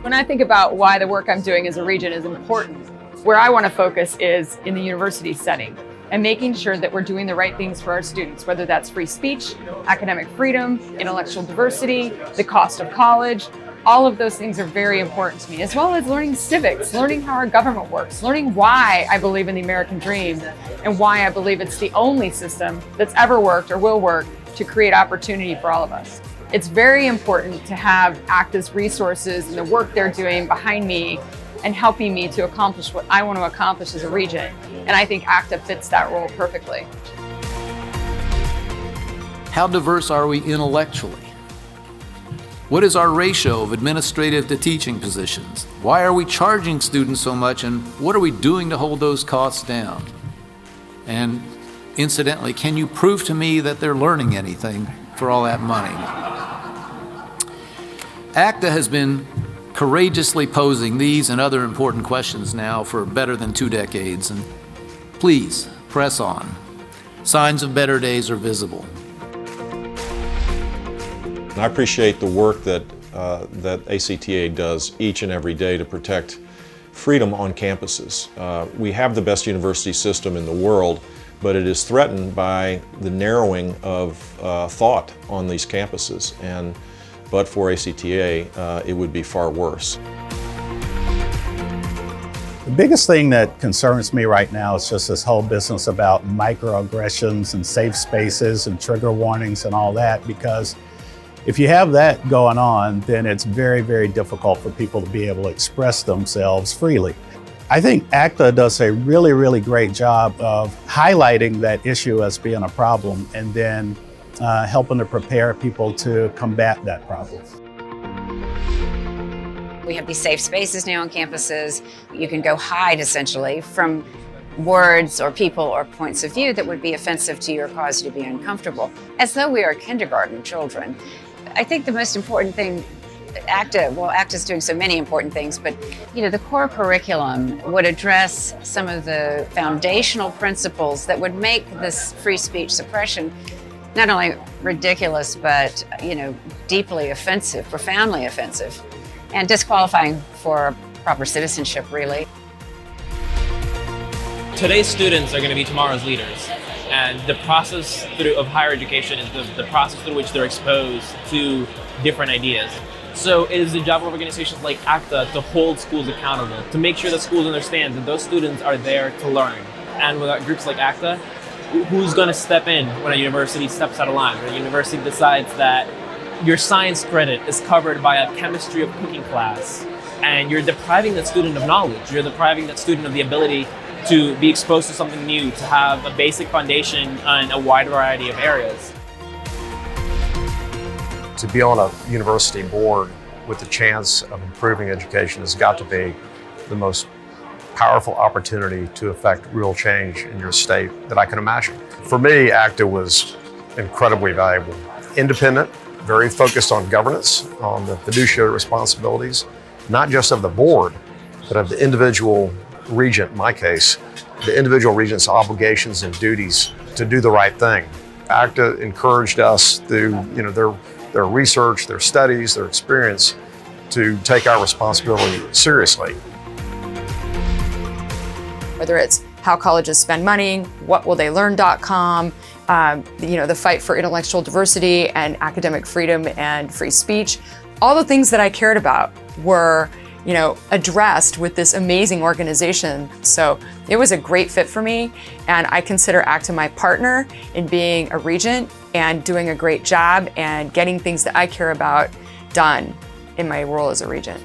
When I think about why the work I'm doing as a regent is important, where I want to focus is in the university setting and making sure that we're doing the right things for our students, whether that's free speech, academic freedom, intellectual diversity, the cost of college. All of those things are very important to me, as well as learning civics, learning how our government works, learning why I believe in the American dream and why I believe it's the only system that's ever worked or will work to create opportunity for all of us. It's very important to have ACTA's resources and the work they're doing behind me and helping me to accomplish what I want to accomplish as a regent. And I think ACTA fits that role perfectly. How diverse are we intellectually? What is our ratio of administrative to teaching positions? Why are we charging students so much, and what are we doing to hold those costs down? And incidentally, can you prove to me that they're learning anything for all that money? ACTA has been courageously posing these and other important questions now for better than 2 decades, and please press on. Signs of better days are visible. I appreciate the work that ACTA does each and every day to protect freedom on campuses. We have the best university system in the world, but it is threatened by the narrowing of thought on these campuses. But for ACTA, it would be far worse. The biggest thing that concerns me right now is just this whole business about microaggressions and safe spaces and trigger warnings and all that, because if you have that going on, then it's very, very difficult for people to be able to express themselves freely. I think ACTA does a really, really great job of highlighting that issue as being a problem and then helping to prepare people to combat that problem. We have these safe spaces now on campuses. You can go hide essentially from words or people or points of view that would be offensive to your, cause you to be uncomfortable, as though we are kindergarten children. I think the most important thing, ACTA's doing so many important things, but the core curriculum would address some of the foundational principles that would make this free speech suppression not only ridiculous, but deeply offensive, profoundly offensive, and disqualifying for proper citizenship, really. Today's students are going to be tomorrow's leaders. And the process of higher education is the process through which they're exposed to different ideas. So it is the job of organizations like ACTA to hold schools accountable, to make sure that schools understand that those students are there to learn. And without groups like ACTA, who's going to step in when a university steps out of line, when a university decides that your science credit is covered by a chemistry of cooking class, and you're depriving that student of knowledge, you're depriving that student of the ability to be exposed to something new, to have a basic foundation in a wide variety of areas. To be on a university board with the chance of improving education has got to be the most powerful opportunity to affect real change in your state that I can imagine. For me, ACTA was incredibly valuable. Independent, very focused on governance, on the fiduciary responsibilities, not just of the board, but of the individual regent, in my case, the individual regent's obligations and duties to do the right thing. ACTA encouraged us through their research, their studies, their experience to take our responsibility seriously. Whether it's how colleges spend money, whatwilltheylearn.com, the fight for intellectual diversity and academic freedom and free speech, all the things that I cared about were addressed with this amazing organization. So it was a great fit for me, and I consider ACTA my partner in being a regent and doing a great job and getting things that I care about done in my role as a regent.